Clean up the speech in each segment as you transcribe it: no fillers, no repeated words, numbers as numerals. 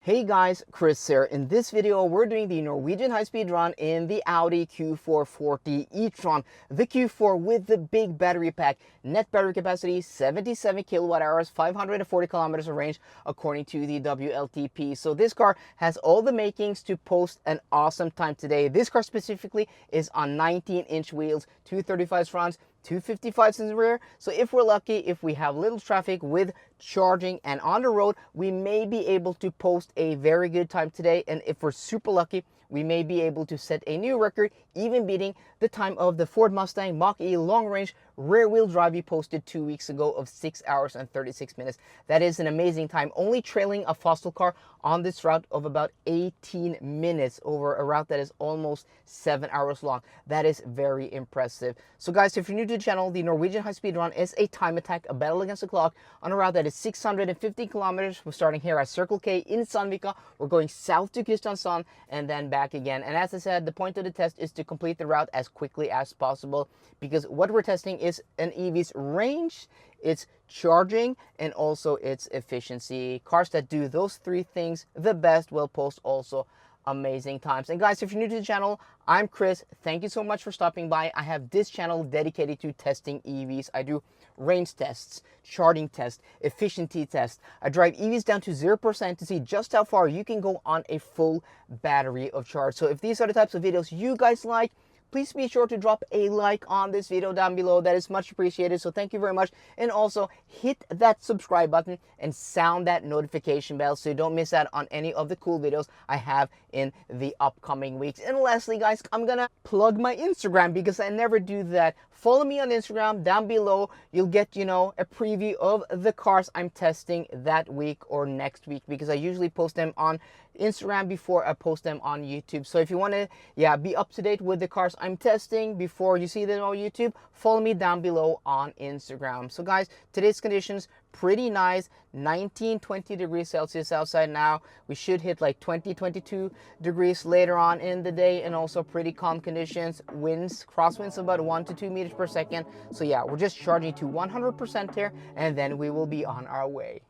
Hey guys, Kris here. In this video, we're doing the Norwegian high-speed run in the Audi Q440 E-Tron. The Q4 with the big battery pack. Net battery capacity, 77 kilowatt hours, 540 kilometers of range, according to the WLTP. So this car has all the makings to post an awesome time today. This car specifically is on 19-inch wheels, 235s fronts, 255s in the rear. So if we're lucky, if we have little traffic with charging and on the road, we may be able to post a very good time today. And if we're super lucky, we may be able to set a new record, even beating the time of the Ford Mustang Mach-E long-range rear-wheel drive we posted 2 weeks ago of 6 hours and 36 minutes. That is an amazing time, only trailing a fossil car on this route of about 18 minutes over a route that is almost 7 hours long. That is very impressive. So guys, if you're new to the channel, the Norwegian high-speed run is a time attack, a battle against the clock on a route that is 650 kilometers. We're starting here at Circle K in Sandvika. We're going south to Kristiansand and then back again. And as I said, the point of the test is to complete the route as quickly as possible, because what we're testing is an EV's range, its charging, and also its efficiency. Cars that do those three things the best will post also amazing times. And guys, if you're new to the channel, I'm Kris. Thank you so much for stopping by. I have this channel dedicated to testing EVs. I do range tests, charging tests, efficiency tests. I drive EVs down to 0% to see just how far you can go on a full battery of charge. So if these are the types of videos you guys like, please be sure to drop a like on this video down below. That is much appreciated. So thank you very much. And also hit that subscribe button and sound that notification bell so you don't miss out on any of the cool videos I have in the upcoming weeks. And lastly, guys, I'm gonna plug my Instagram because I never do that. Follow me on Instagram down below. You'll get, a preview of the cars I'm testing that week or next week, because I usually post them on Instagram before I post them on YouTube. So if you want to be up to date with the cars I'm testing before you see them on YouTube, follow me down below on Instagram. So guys, today's conditions pretty nice, 19-20 degrees Celsius outside now. We should hit like 20-22 degrees later on in the day, and also pretty calm conditions. Winds, crosswinds about 1 to 2 meters per second. So yeah, we're just charging to 100% here, and then we will be on our way.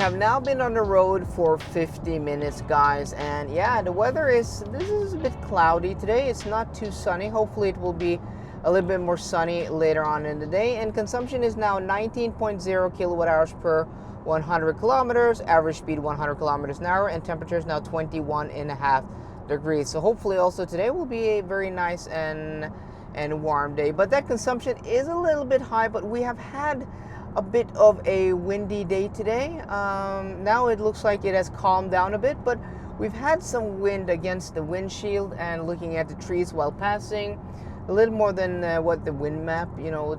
Have now been on the road for 50 minutes, guys, and yeah, the weather is a bit cloudy today. It's not too sunny. Hopefully it will be a little bit more sunny later on in the day. And consumption is now 19.0 kilowatt hours per 100 kilometers, average speed 100 kilometers an hour, and temperature is now 21.5 degrees. So hopefully also today will be a very nice and warm day. But that consumption is a little bit high, but we have had a bit of a windy day today. Now it looks like it has calmed down a bit, but we've had some wind against the windshield and looking at the trees while passing, a little more than what the wind map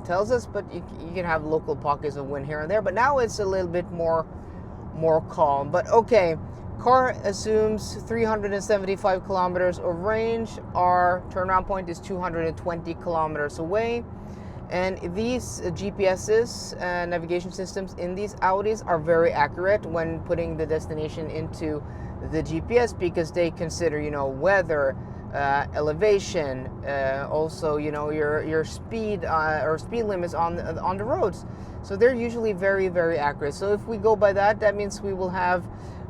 tells us, but you can have local pockets of wind here and there. But now it's a little bit more calm. But okay, car assumes 375 kilometers of range. Our turnaround point is 220 kilometers away. And these GPSs, navigation systems in these Audis, are very accurate when putting the destination into the GPS, because they consider, weather, elevation, also, your speed or speed limits on the roads. So they're usually very, very accurate. So if we go by that, that means we will have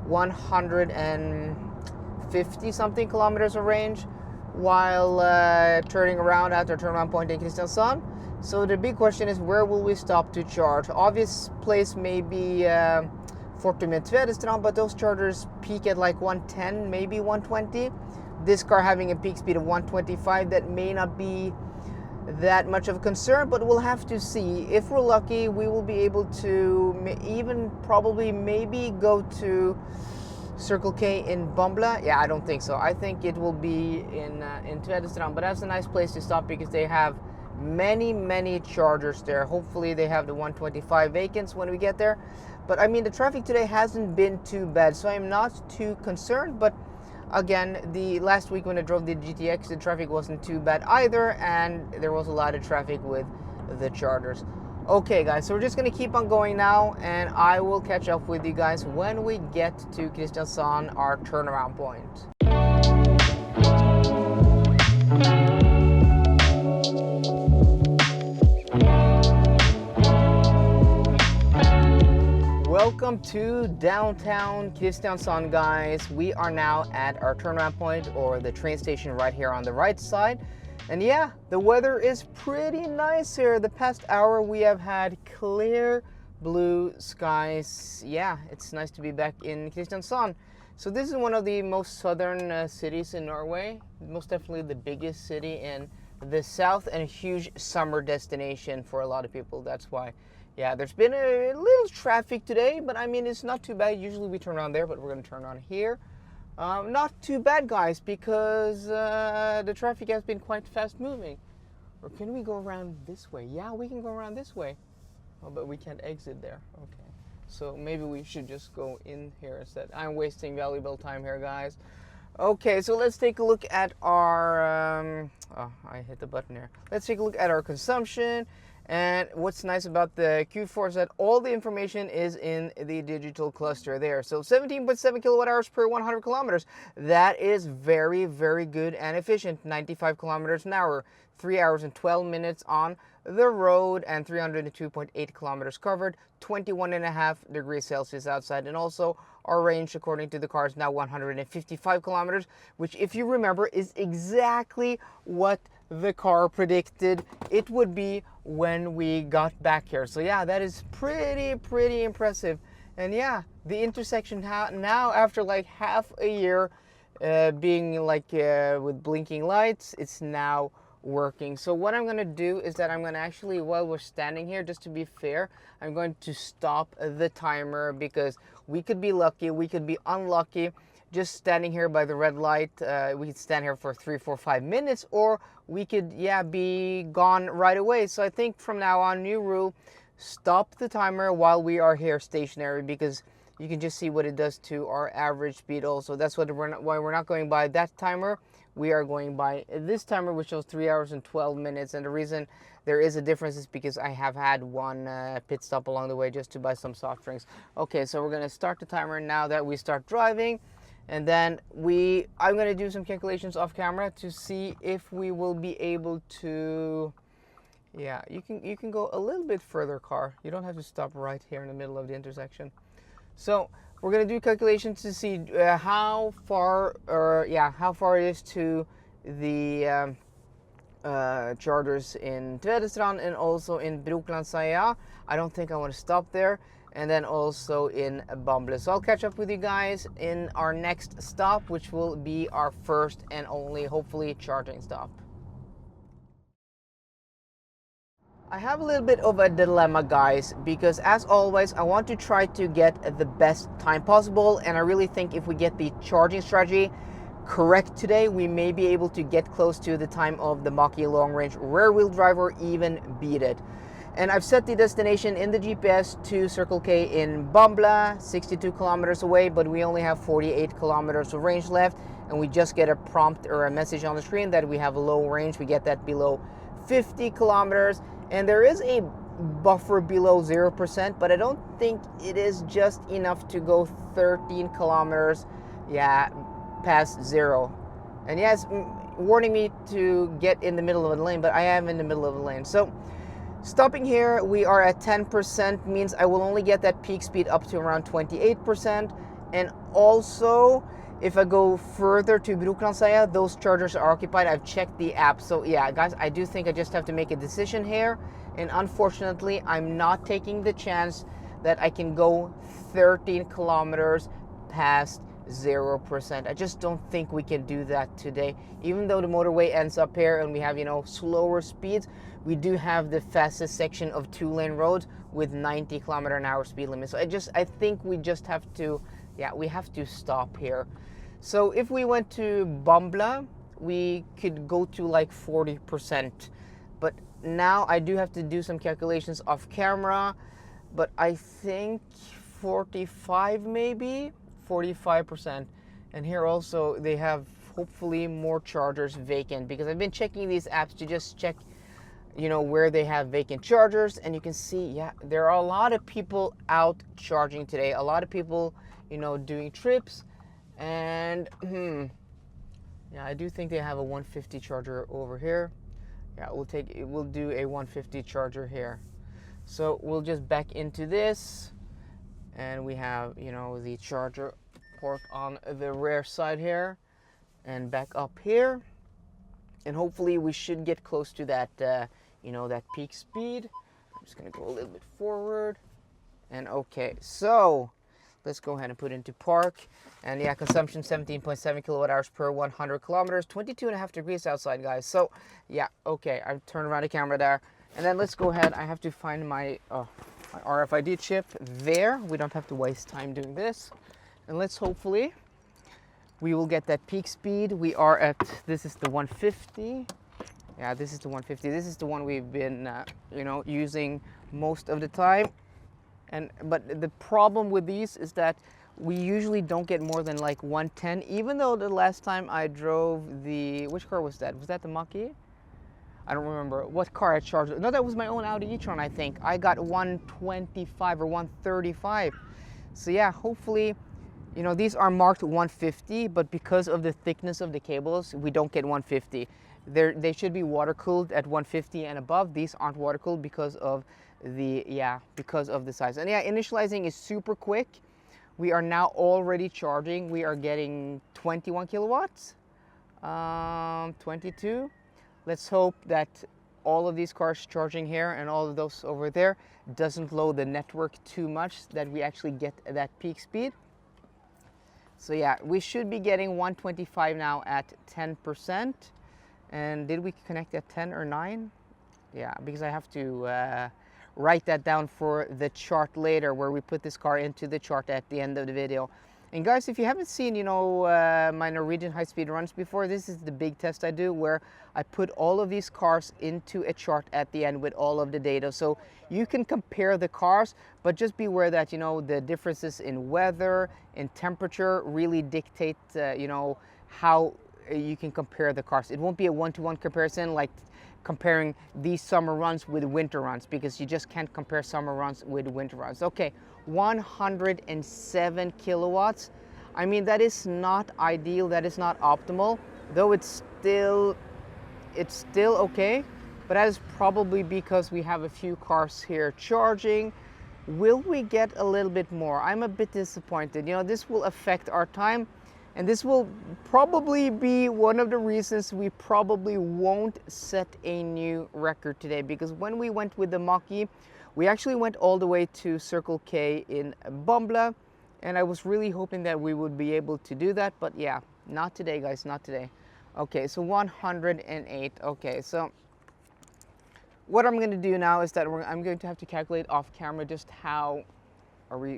150 something kilometers of range while turning around at our turnaround point in Kristiansand. So the big question is, where will we stop to charge? Obvious place may be Fortum and Tvedestrand, but those chargers peak at like 110, maybe 120. This car having a peak speed of 125, that may not be that much of a concern, but we'll have to see. If we're lucky, we will be able to even probably maybe go to Circle K in Bamble. Yeah, I don't think so. I think it will be in Tvedestrand, but that's a nice place to stop because they have many chargers there. Hopefully they have the 125 vacants when we get there. But I mean, the traffic today hasn't been too bad, so I'm not too concerned. But again, the last week when I drove the GTX, the traffic wasn't too bad either, and there was a lot of traffic with the chargers. Okay guys, so we're just gonna keep on going now, and I will catch up with you guys when we get to Kristiansand, our turnaround point. Welcome to downtown Kristiansand, guys. We are now at our turnaround point, or the train station right here on the right side. And yeah, the weather is pretty nice here. The past hour we have had clear blue skies. Yeah, it's nice to be back in Kristiansand. So this is one of the most southern cities in Norway. Most definitely the biggest city in the south, and a huge summer destination for a lot of people. That's why, yeah, there's been a little traffic today, but I mean, it's not too bad. Usually we turn on there, but we're going to turn on here. Not too bad, guys, because the traffic has been quite fast moving. Or can we go around this way? Yeah, we can go around this way. Oh, but we can't exit there. Okay. So maybe we should just go in here instead. I'm wasting valuable time here, guys. Okay, so let's take a look at our... oh, I hit the button here. Let's take a look at our consumption. And what's nice about the Q4 is that all the information is in the digital cluster there. So 17.7 kilowatt hours per 100 kilometers. That is very, very good and efficient. 95 kilometers an hour, 3 hours and 12 minutes on the road, and 302.8 kilometers covered, 21.5 degrees Celsius outside. And also our range, according to the car, is now 155 kilometers, which, if you remember, is exactly what the car predicted it would be when we got back here. So yeah, that is pretty impressive. And yeah, the intersection now, after like half a year being like with blinking lights, it's now working. So what I'm going to do is that I'm going to actually, while we're standing here, just to be fair, I'm going to stop the timer, because we could be lucky, we could be unlucky. Just standing here by the red light, we could stand here for 3, 4, 5 minutes, or we could, yeah, be gone right away. So I think from now on, new rule, stop the timer while we are here stationary, because you can just see what it does to our average speed also. That's why we're not going by that timer. We are going by this timer, which shows 3 hours and 12 minutes. And the reason there is a difference is because I have had one pit stop along the way just to buy some soft drinks. Okay, so we're going to start the timer now that we start driving. And then I'm going to do some calculations off camera to see if we will be able to, yeah, you can go a little bit further, car. You don't have to stop right here in the middle of the intersection. So we're going to do calculations to see how far it is to the chargers in Tvedestrand and also in Brokelandsheia. I don't think I want to stop there. And then also in Bamble. So I'll catch up with you guys in our next stop, which will be our first and only, hopefully, charging stop. I have a little bit of a dilemma, guys, because as always, I want to try to get the best time possible. And I really think if we get the charging strategy correct today, we may be able to get close to the time of the Mach-E long range rear-wheel drive, or even beat it. And I've set the destination in the GPS to Circle K in Bamble, 62 kilometers away, but we only have 48 kilometers of range left. And we just get a prompt or a message on the screen that we have a low range. We get that below 50 kilometers. And there is a buffer below 0%, but I don't think it is just enough to go 13 kilometers, yeah, past zero. And yes, warning me to get in the middle of the lane, but I am in the middle of the lane. So stopping here, we are at 10%, means I will only get that peak speed up to around 28%. And also, if I go further to Brokelandsheia, those chargers are occupied. I've checked the app. So yeah, guys, I do think I just have to make a decision here. And unfortunately, I'm not taking the chance that I can go 13 kilometers past 0%. I just don't think we can do that today. Even though the motorway ends up here and we have, you know, slower speeds, we do have the fastest section of 2-lane roads with 90 kilometer an hour speed limit. So I think we just have to, yeah, we have to stop here. So if we went to Bamble, we could go to like 40%. But now I do have to do some calculations off camera, but I think 45, maybe 45%. And here also they have hopefully more chargers vacant, because I've been checking these apps to just check, you know, where they have vacant chargers. And you can see, yeah, there are a lot of people out charging today, a lot of people, you know, doing trips. And yeah, I do think they have a 150 charger over here. Yeah, we'll do a 150 charger here. So we'll just back into this, And we have, you know, the charger port on the rear side here and back up here. And hopefully we should get close to that, you know, that peak speed. I'm just gonna go a little bit forward. And okay, so let's go ahead and put into park. And yeah, consumption 17.7 kilowatt hours per 100 kilometers, 22.5 degrees outside, guys. So yeah, okay, I've turned around the camera there. And then let's go ahead, I have to find my RFID chip there. We don't have to waste time doing this. And let's hopefully, we will get that peak speed. We are at, this is the 150. Yeah, this is the 150. This is the one we've been, you know, using most of the time. But the problem with these is that we usually don't get more than like 110, even though the last time I drove the, which car was that? Was that the Mach-E? I don't remember what car I charged. No, that was my own Audi E-Tron, I think. I got 125 or 135. So yeah, hopefully, you know, these are marked 150, but because of the thickness of the cables, we don't get 150. They should be water cooled at 150 and above. These aren't water cooled because of the, yeah, because of the size. And yeah, initializing is super quick. We are now already charging. We are getting 21 kilowatts, 22. Let's hope that all of these cars charging here and all of those over there doesn't load the network too much, that we actually get that peak speed. So yeah, we should be getting 125 now at 10%. And did we connect at 10 or 9? Yeah, because I have to write that down for the chart later, where we put this car into the chart at the end of the video. And guys, if you haven't seen, you know, my Norwegian high-speed runs before, this is the big test I do, where I put all of these cars into a chart at the end with all of the data. So you can compare the cars, but just be aware that, you know, the differences in weather and temperature really dictate, you know, how you can compare the cars. It won't be a one-to-one comparison like comparing these summer runs with winter runs, because you just can't compare summer runs with winter runs. Okay, 107 kilowatts. I mean, that is not ideal, that is not optimal, though it's still okay, but that is probably because we have a few cars here charging. Will we get a little bit more? I'm a bit disappointed. You know, this will affect our time. And this will probably be one of the reasons we probably won't set a new record today, because when we went with the Mach-E, we actually went all the way to Circle K in Bamble, and I was really hoping that we would be able to do that, but yeah, not today, guys, not today. Okay, so 108. Okay, so what I'm going to do now is that I'm going to have to calculate off camera just how,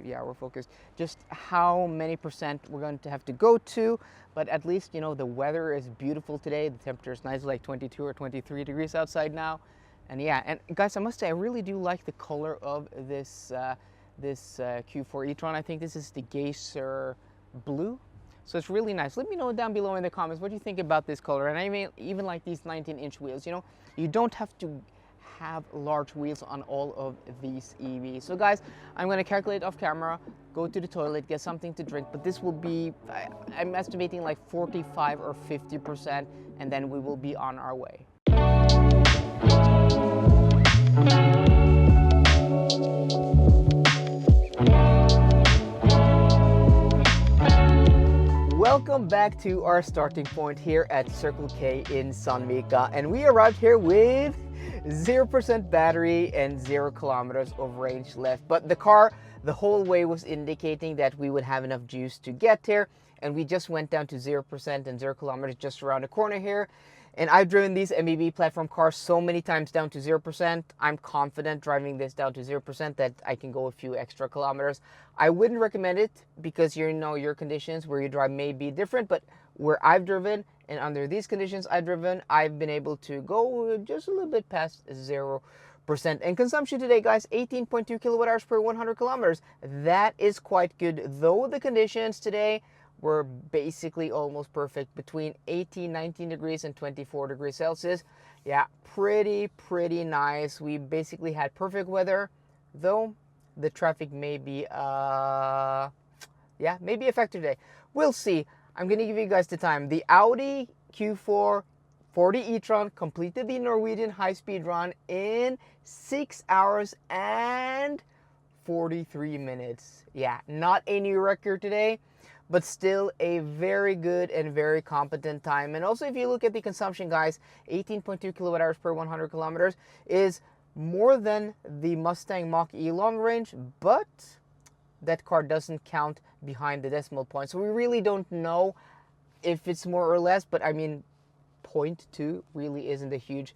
yeah, we're focused, just how many percent we're going to have to go to. But at least, you know, the weather is beautiful today. The temperature is nice, like 22 or 23 degrees outside now. And yeah, and guys, I must say, I really do like the color of this Q4 E-Tron. I think this is the Geyser blue. So it's really nice. Let me know down below in the comments what you think about this color. And I mean, even like these 19-inch wheels, you know, you don't have to have large wheels on all of these EVs. So guys, I'm going to calculate off camera, go to the toilet, get something to drink, but this will be, I'm estimating like 45 or 50%, and then we will be on our way. Welcome back to our starting point here at Circle K in Sandvika, and we arrived here with 0% battery and 0 kilometers of range left. But the car the whole way was indicating that we would have enough juice to get here, and we just went down to 0% and 0 kilometers just around the corner here. And I've driven these MEB platform cars so many times down to 0%. I'm confident driving this down to 0% that I can go a few extra kilometers. I wouldn't recommend it because, you know, your conditions where you drive may be different, but where I've driven and under these conditions I've driven, I've been able to go just a little bit past 0%. And consumption today, guys, 18.2 kilowatt hours per 100 kilometers. That is quite good, though the conditions today were basically almost perfect, between 18, 19 degrees and 24 degrees Celsius. Yeah, pretty nice. We basically had perfect weather, though the traffic may be, maybe a factor today. We'll see. I'm going to give you guys the time. The Audi Q4 40 E-Tron completed the Norwegian high-speed run in 6 hours and 43 minutes. Yeah, not a new record today, but still a very good and very competent time. And also, if you look at the consumption, guys, 18.2 kilowatt hours per 100 kilometers is more than the Mustang Mach-E long range, but that car doesn't count behind the decimal point. So we really don't know if it's more or less, but I mean, 0.2 really isn't a huge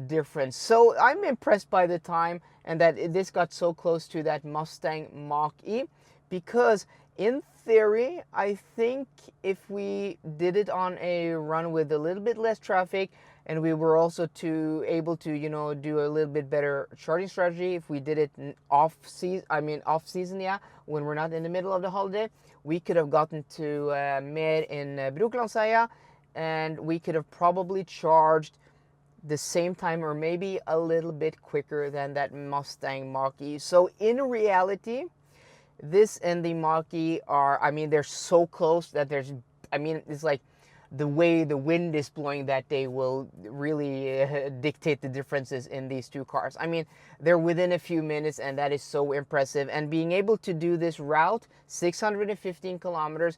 difference. So I'm impressed by the time and that this got so close to that Mustang Mach-E, because in theory, I think if we did it on a run with a little bit less traffic, and we were also able to, you know, do a little bit better charging strategy, if we did it off season, yeah, when we're not in the middle of the holiday, we could have gotten to Mer in Brokelandsheia, and we could have probably charged the same time or maybe a little bit quicker than that Mustang Mach-E. So in reality, this and the Mach-E are, I mean, they're so close that it's like the way the wind is blowing that day will really dictate the differences in these two cars. I mean, they're within a few minutes, and that is so impressive. And being able to do this route, 615 kilometers,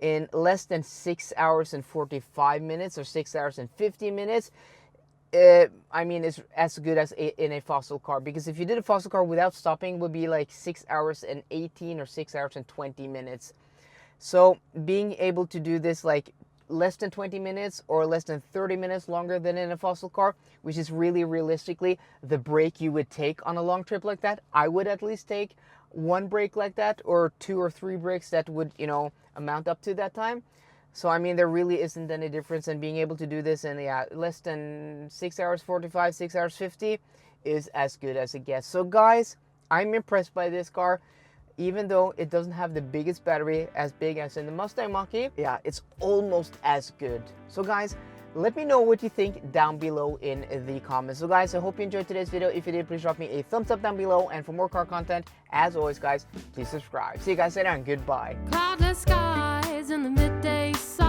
in less than 6 hours and 45 minutes or 6 hours and 50 minutes, I mean, it's as good as in a fossil car. Because if you did a fossil car without stopping, it would be like 6 hours and 18 or 6 hours and 20 minutes. So being able to do this like less than 20 minutes or less than 30 minutes longer than in a fossil car, which is really realistically the break you would take on a long trip like that. I would at least take one break like that, or 2 or 3 breaks that would, you know, amount up to that time. So I mean, there really isn't any difference, and being able to do this in less than 6 hours 45, 6 hours 50 is as good as it gets. So guys, I'm impressed by this car. Even though it doesn't have the biggest battery, as big as in the Mustang Mach-E, yeah, it's almost as good. So guys, let me know what you think down below in the comments. So guys, I hope you enjoyed today's video. If you did, please drop me a thumbs up down below. And for more car content, as always guys, please subscribe. See you guys later and goodbye. Cloudless skies in the midday sun.